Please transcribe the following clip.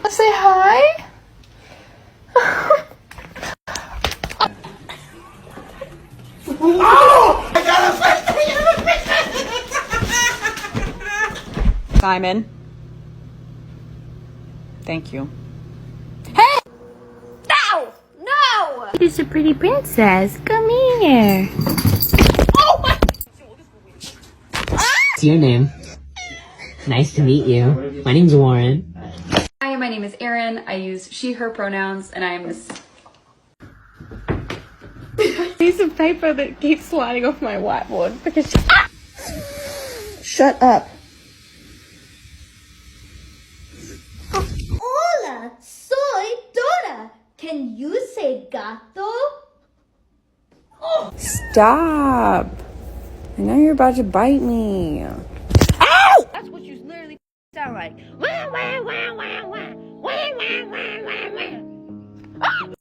Say hi. Simon. Thank you. It's a pretty princess. Come here. What's your name? Nice to meet you. My name's Warren. Hi, my name is Erin. I use she, her pronouns, and I am this Piece of paper that keeps sliding off my whiteboard because Shut up. Hola, soy Dora. Can you say gato? Stop. I know you're about to bite me. that's what you literally sound like. Wah, wah, wah, wah, wah. Wah, wah, wah.